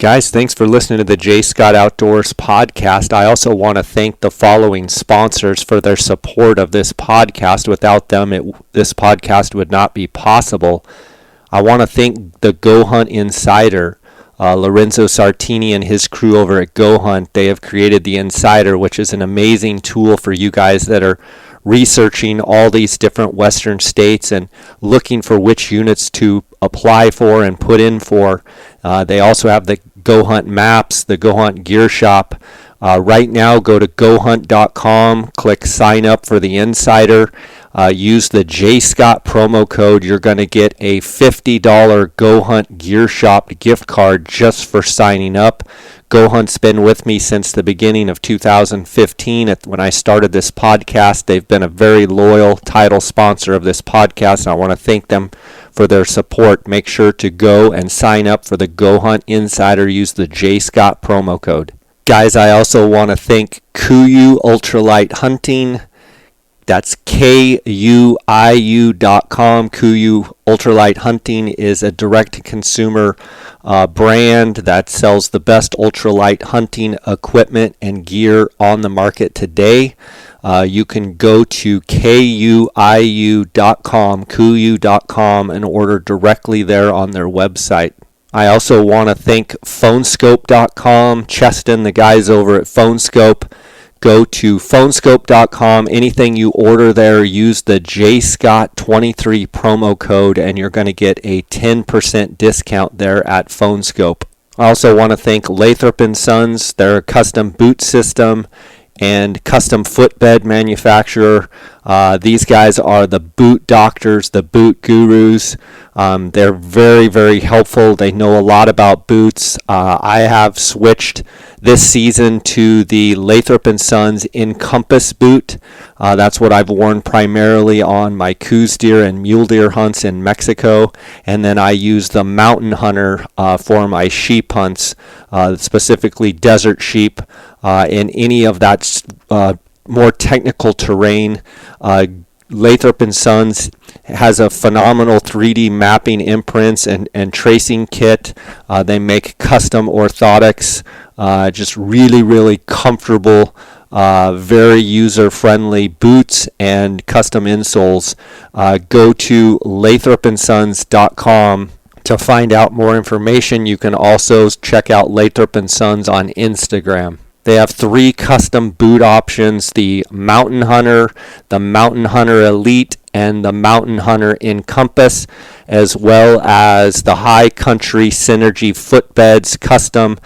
Guys, thanks for listening to the J. Scott Outdoors podcast. I also want to thank the following sponsors for their support of this podcast. Without them, this podcast would not be possible. I want to thank the Go Hunt Insider, Lorenzo Sartini and his crew over at Go Hunt. They have created the Insider, which is an amazing tool for you guys that are researching all these different western states and looking for which units to apply for and put in for. They also have the Go Hunt maps, the Go Hunt gear shop. Right now, go to gohunt.com, click sign up for the Insider. Use the J. Scott promo code. You're going to get a $50 Go Hunt gear shop gift card just for signing up. Go Hunt's been with me since the beginning of 2015. When I started this podcast, they've been a very loyal title sponsor of this podcast, and I want to thank them for their support. Make sure to go and sign up for the Go Hunt Insider. Use the J. Scott promo code. Guys, I also want to thank KUIU Ultralight Hunting. That's KUIU.com. KUIU Ultralight Hunting is a direct-to-consumer brand that sells the best ultralight hunting equipment and gear on the market today. You can go to KUIU.com, and order directly there on their website. I also want to thank Phonescope.com, Cheston, the guys over at Phonescope. Go to Phonescope.com. Anything you order there, use the JScott23 promo code, and you're going to get a 10% discount there at Phonescope. I also want to thank Lathrop & Sons. They're a custom boot system and custom footbed manufacturer. These guys are the boot doctors, the boot gurus. They're very, very helpful. They know a lot about boots. I have switched this season to the Lathrop & Sons Encompass boot. That's what I've worn primarily on my Coues deer and mule deer hunts in Mexico. And then I use the Mountain Hunter for my sheep hunts, specifically desert sheep. In any of that more technical terrain, Lathrop & Sons has a phenomenal 3D mapping imprints and tracing kit. They make custom orthotics, just really, really comfortable, very user-friendly boots and custom insoles. Go to lathropsons.com to find out more information. You can also check out Lathrop & Sons on Instagram. They have 3 custom boot options: the Mountain Hunter, the Mountain Hunter Elite, and the Mountain Hunter Encompass, as well as the High Country Synergy footbeds custom.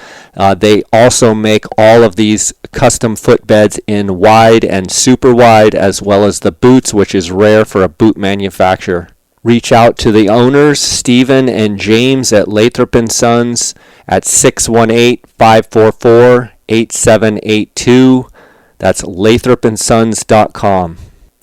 They also make all of these custom footbeds in wide and super wide, as well as the boots, which is rare for a boot manufacturer. Reach out to the owners, Stephen and James at Lathrop & Sons at 618-544-8782. That's lathropsons.com.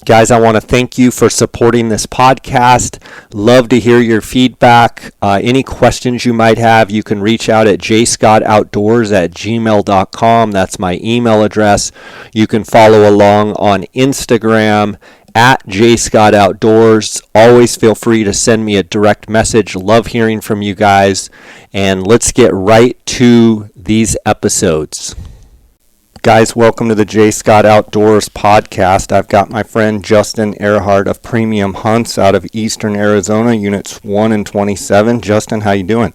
Guys, I want to thank you for supporting this podcast. Love to hear your feedback. Any questions you might have, you can reach out at jscottoutdoors@gmail.com. That's my email address. You can follow along on Instagram at jscottoutdoors. Always feel free to send me a direct message. Love hearing from you guys. And let's get right to these episodes. Guys, welcome to the J. Scott Outdoors podcast. I've got my friend Justin Erhart of Premium Hunts out of Eastern Arizona, Units 1 and 27. Justin, how you doing?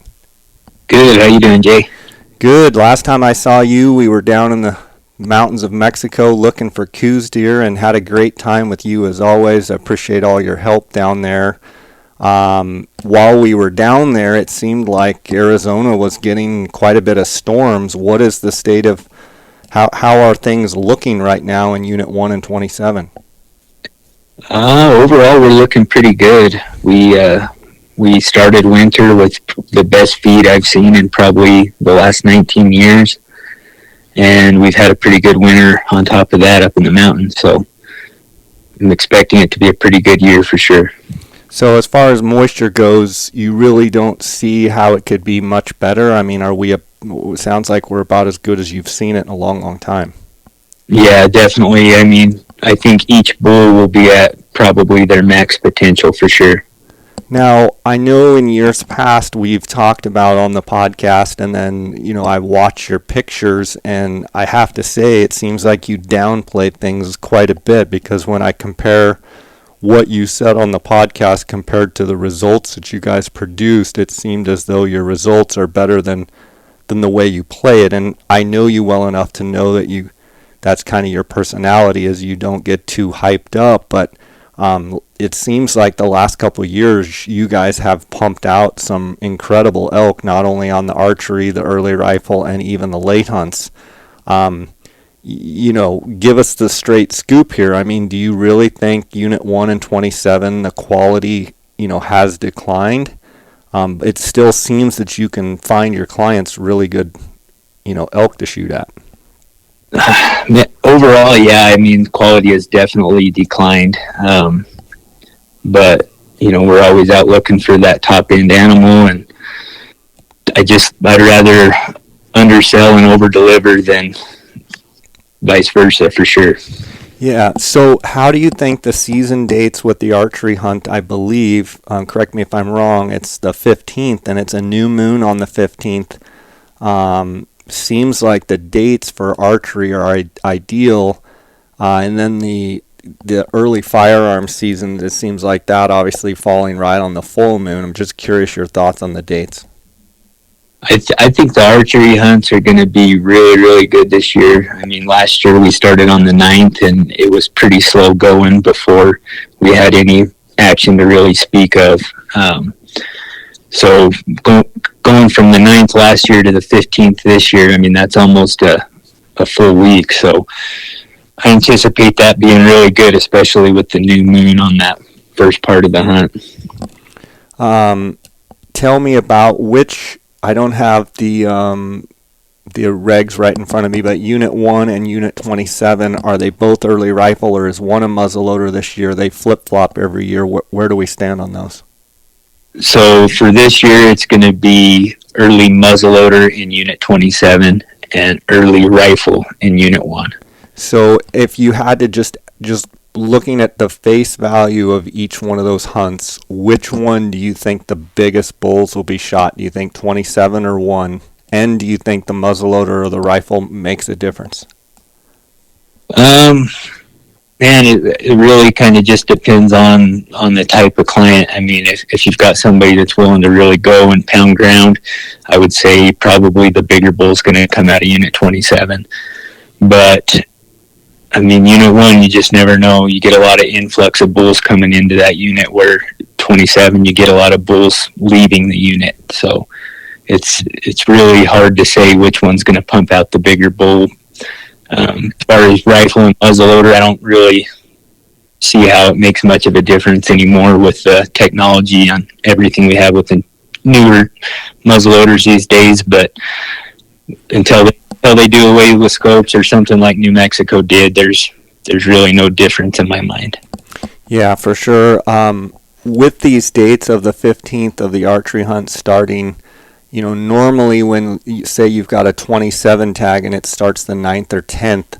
Good. How you doing, Jay? Good. Last time I saw you, we were down in the mountains of Mexico looking for Coues deer and had a great time with you as always. I appreciate all your help down there. While we were down there, it seemed like Arizona was getting quite a bit of storms. What is the state of how are things looking right now in Unit 1 and 27? Overall, we're looking pretty good. We started winter with the best feed I've seen in probably the last 19 years. And we've had a pretty good winter on top of that up in the mountains. So I'm expecting it to be a pretty good year for sure. So as far as moisture goes, you really don't see how it could be much better? I mean, it sounds like we're about as good as you've seen it in a long, long time. Yeah, definitely. I mean, I think each bull will be at probably their max potential for sure. Now, I know in years past we've talked about on the podcast, and then, I watch your pictures, and I have to say it seems like you downplay things quite a bit, because when I compare what you said on the podcast compared to the results that you guys produced, it seemed as though your results are better than the way you play it. And I know you well enough to know that that's kind of your personality, is you don't get too hyped up, but it seems like the last couple of years you guys have pumped out some incredible elk, not only on the archery, the early rifle, and even the late hunts. Give us the straight scoop here. I mean, do you really think Unit 1 and 27, the quality, has declined? It still seems that you can find your clients really good, elk to shoot at. Overall, yeah, I mean, quality has definitely declined. But, we're always out looking for that top end animal, and I'd rather undersell and over deliver than vice versa, for sure. Yeah, so how do you think the season dates with the archery hunt? I believe, correct me if I'm wrong, it's the 15th, and it's a new moon on the 15th. Seems like the dates for archery are ideal, and then the early firearm season, it seems like that obviously falling right on the full moon. I'm just curious your thoughts on the dates. I think the archery hunts are going to be really, really good this year. I mean, last year we started on the 9th, and it was pretty slow going before we had any action to really speak of. So going from the 9th last year to the 15th this year, I mean, that's almost a full week. So I anticipate that being really good, especially with the new moon on that first part of the hunt. Tell me about which, I don't have the regs right in front of me, but Unit 1 and Unit 27, are they both early rifle, or is one a muzzleloader this year? They flip-flop every year. Where do we stand on those? So for this year, it's going to be early muzzleloader in Unit 27 and early rifle in Unit 1. So if you had to just looking at the face value of each one of those hunts, which one do you think the biggest bulls will be shot? Do you think 27 or 1? And do you think the muzzleloader or the rifle makes a difference? Man, it really kind of just depends on the type of client. I mean, if you've got somebody that's willing to really go and pound ground, I would say probably the bigger bull's going to come out of Unit 27. But I mean, Unit 1, you just never know. You get a lot of influx of bulls coming into that unit, where 27, you get a lot of bulls leaving the unit. So it's really hard to say which one's going to pump out the bigger bull. As far as rifle and muzzleloader, I don't really see how it makes much of a difference anymore with the technology on everything we have with the newer muzzleloaders these days. But until they do away with scopes or something like New Mexico did, there's really no difference in my mind. Yeah, for sure. With these dates of the 15th of the archery hunt starting, normally when you say you've got a 27 tag and it starts the 9th or 10th,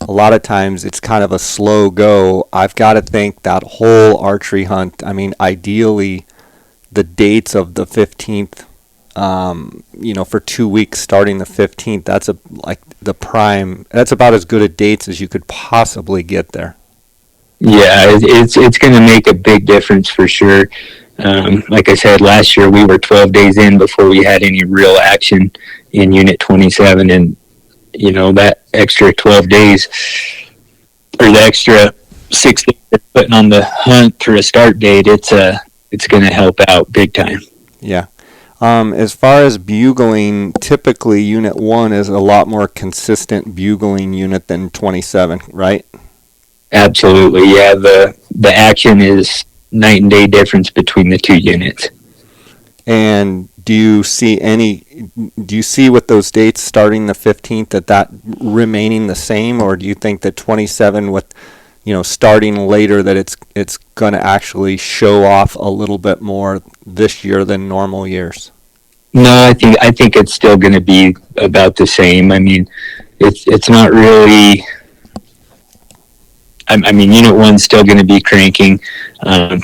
a lot of times it's kind of a slow go. I've got to think that whole archery hunt, I mean, ideally the dates of the 15th, for 2 weeks starting the 15th, that's like the prime, that's about as good a dates as you could possibly get there. Yeah, it's going to make a big difference for sure. Like I said, last year we were 12 days in before we had any real action in Unit 27, and that extra 12 days, or the extra 6 days they're putting on the hunt for a start date, it's going to help out big time. Yeah. As far as bugling, typically Unit 1 is a lot more consistent bugling unit than 27, right? Absolutely, yeah. The action is night and day difference between the two units. And do you see with those dates starting the 15th that remaining the same, or do you think that 27 with starting later, that it's going to actually show off a little bit more this year than normal years? No, I think it's still going to be about the same. I mean, it's not really. I mean, unit one's still going to be cranking.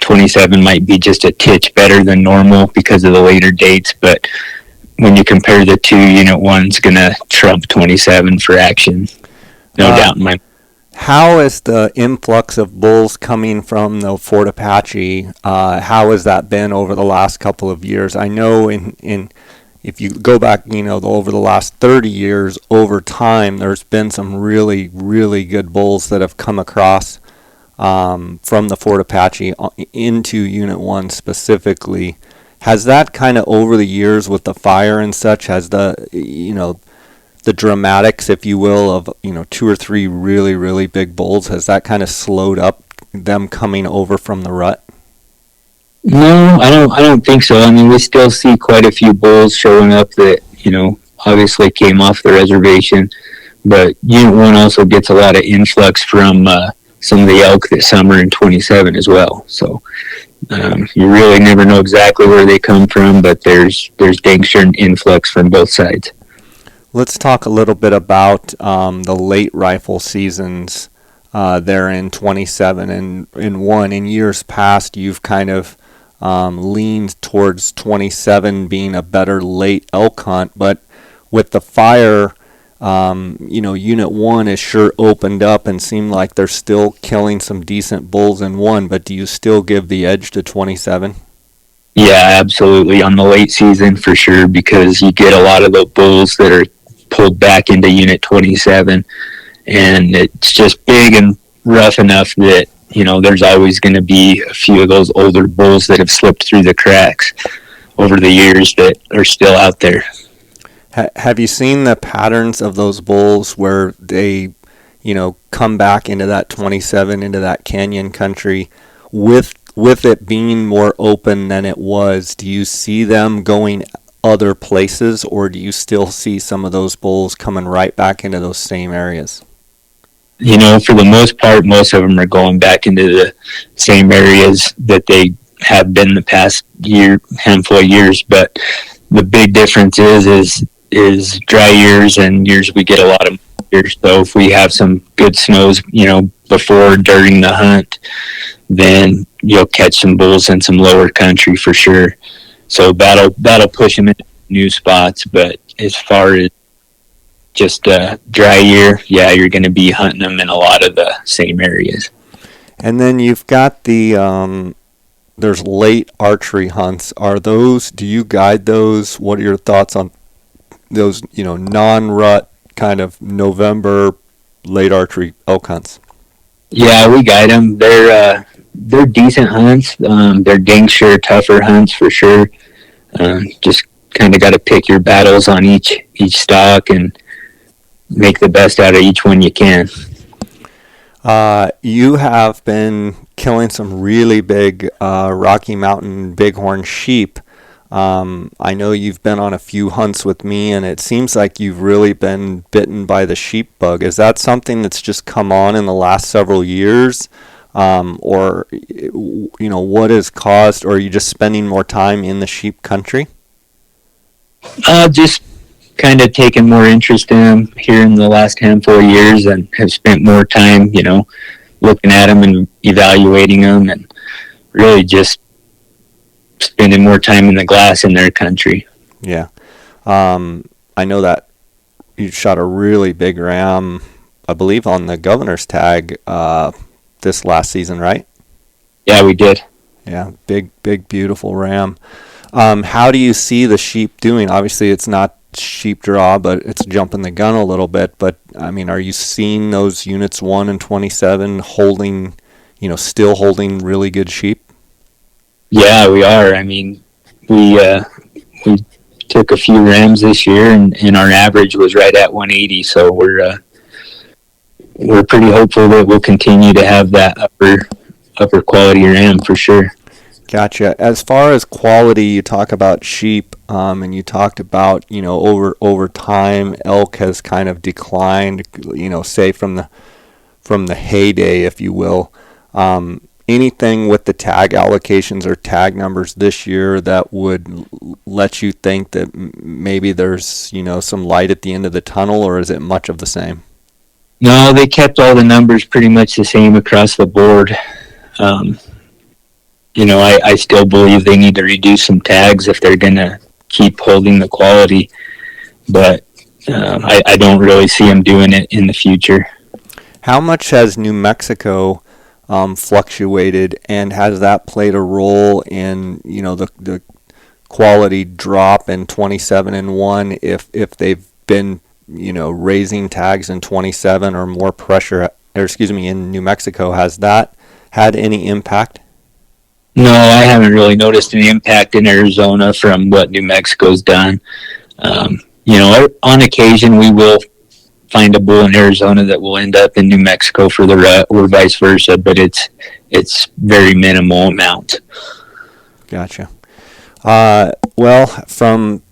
27 might be just a titch better than normal because of the later dates, but when you compare the two, unit one's going to trump 27 for action. No doubt in my mind. How is the influx of bulls coming from the Fort Apache? How has that been over the last couple of years? I know in if you go back, over the last 30 years, over time, there's been some really, really good bulls that have come across from the Fort Apache into Unit 1 specifically. Has that kind of over the years with the fire and such, has the dramatics, if you will, of, two or three really, really big bulls, has that kind of slowed up them coming over from the rut? No, I don't think so. I mean, we still see quite a few bulls showing up that, obviously came off the reservation, but Unit 1 also gets a lot of influx from some of the elk that summer in 27 as well. So you really never know exactly where they come from, but there's dang sure an influx from both sides. Let's talk a little bit about the late rifle seasons there in 27 and in 1. In years past, you've kind of leaned towards 27 being a better late elk hunt, but with the fire, Unit 1 is sure opened up and seemed like they're still killing some decent bulls in 1, but do you still give the edge to 27? Yeah, absolutely. On the late season, for sure, because you get a lot of the bulls that are pulled back into Unit 27, and it's just big and rough enough that, there's always going to be a few of those older bulls that have slipped through the cracks over the years that are still out there. Have you seen the patterns of those bulls where they, come back into that 27, into that canyon country with it being more open than it was? Do you see them going other places, or do you still see some of those bulls coming right back into those same areas? For the most part, most of them are going back into the same areas that they have been the past handful of years. But the big difference is dry years and years we get a lot of years. So if we have some good snows, before, during the hunt, then you'll catch some bulls in some lower country for sure. So that'll push them into new spots. But as far as just a dry year, yeah, you're going to be hunting them in a lot of the same areas. And then you've got there's late archery hunts. Do you guide those? What are your thoughts on those, non-rut kind of November late archery elk hunts? Yeah, we guide them. They're decent hunts. They're dang sure tougher hunts for sure. Just kind of got to pick your battles on each stock and make the best out of each one you can. You have been killing some really big Rocky Mountain bighorn sheep. I know you've been on a few hunts with me, and it seems like you've really been bitten by the sheep bug. Is that something that's just come on in the last several years? Or, what has caused, or are you just spending more time in the sheep country? Just kind of taken more interest in them here in the last handful of years, and have spent more time, looking at them and evaluating them, and really just spending more time in the glass in their country. Yeah. I know that you shot a really big ram, I believe, on the governor's tag this last season, right? Yeah, we did. Yeah, big, beautiful ram. How do you see the sheep doing? Obviously, it's not sheep draw, but it's jumping the gun a little bit. But, I mean, are you seeing those units 1 and 27 holding, still holding really good sheep? Yeah, we are. I mean, we took a few rams this year, and our average was right at 180. So we're pretty hopeful that we'll continue to have that upper quality ram for sure. Gotcha. As far as quality, you talk about sheep, and you talked about, over time, elk has kind of declined, say from the heyday, if you will. Anything with the tag allocations or tag numbers this year that would let you think that maybe there's, some light at the end of the tunnel, or is it much of the same? No, they kept all the numbers pretty much the same across the board. Um, I still believe they need to reduce some tags if they're going to keep holding the quality, but I don't really see them doing it in the future. How much has New Mexico fluctuated, and has that played a role in the quality drop in 27 and 1 if they've been raising tags in 27 or more pressure, or excuse me, in New Mexico? Has that had any impact? No, I haven't really noticed any impact in Arizona from what New Mexico's done. On occasion we will find a bull in Arizona that will end up in New Mexico for the rut, or vice versa, but it's very minimal amount. Gotcha. Well, from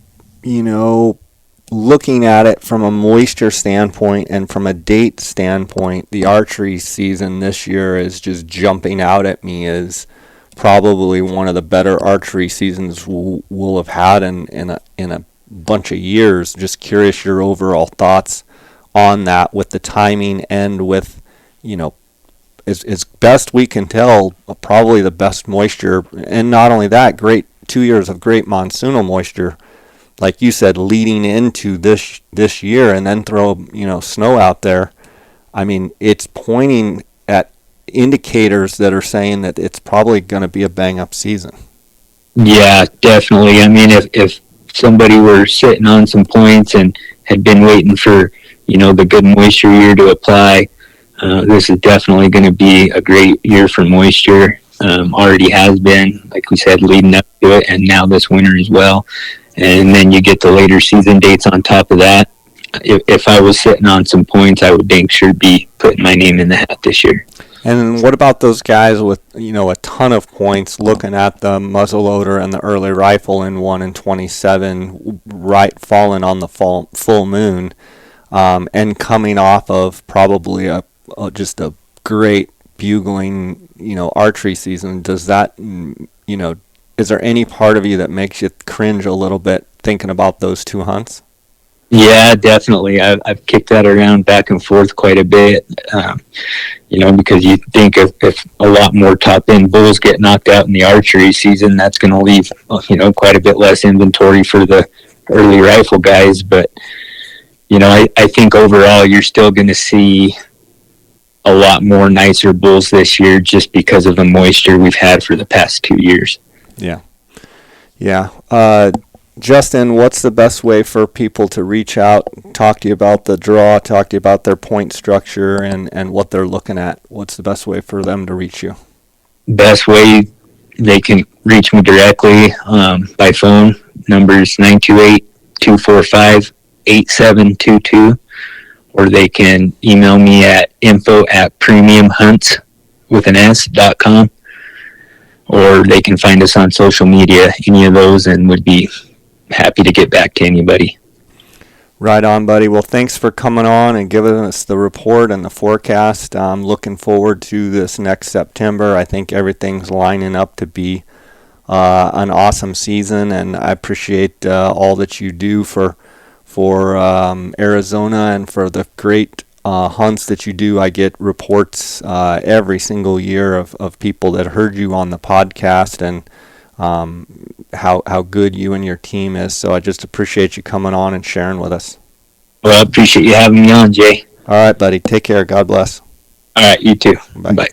looking at it from a moisture standpoint and from a date standpoint, the archery season this year is just jumping out at me as probably one of the better archery seasons we'll have had in a bunch of years. Just curious your overall thoughts on that, with the timing and with, as best we can tell, probably the best moisture, and not only that, great 2 years of great monsoonal moisture, like you said, leading into this year, and then throw snow out there. I mean, it's pointing at indicators that are saying that it's probably going to be a bang-up season. Yeah, definitely. I mean, if somebody were sitting on some points and had been waiting for the good moisture year to apply, this is definitely going to be a great year for moisture. Already has been, like we said, leading up to it, and now this winter as well. And then you get the later season dates on top of that. If I was sitting on some points, I would dang sure be putting my name in the hat this year. And what about those guys with a ton of points, looking at the muzzleloader and the early rifle in 1 and 27, right, falling on the full moon, and coming off of probably just a great bugling archery season? Does that is there any part of you that makes you cringe a little bit thinking about those two hunts? Yeah, definitely. I've kicked that around back and forth quite a bit, because you think if a lot more top end bulls get knocked out in the archery season, that's going to leave, quite a bit less inventory for the early rifle guys. But, I think overall you're still going to see a lot more nicer bulls this year just because of the moisture we've had for the past 2 years. Yeah. Yeah. Justin, what's the best way for people to reach out, talk to you about the draw, talk to you about their point structure and what they're looking at? What's the best way for them to reach you? Best way, they can reach me directly by phone. Numbers 928-245-8722, or they can email me at info@premiumhunts.com, or they can find us on social media, any of those, and would be happy to get back to anybody. Right on, buddy. Well, thanks for coming on and giving us the report and the forecast. I'm looking forward to this next September. I think everything's lining up to be an awesome season, and I appreciate all that you do for Arizona and for the great hunts that you do. I get reports every single year of people that heard you on the podcast and how good you and your team is. So I just appreciate you coming on and sharing with us. Well, I appreciate you having me on, Jay. All right, buddy. Take care. God bless. All right, you too. Bye. Bye.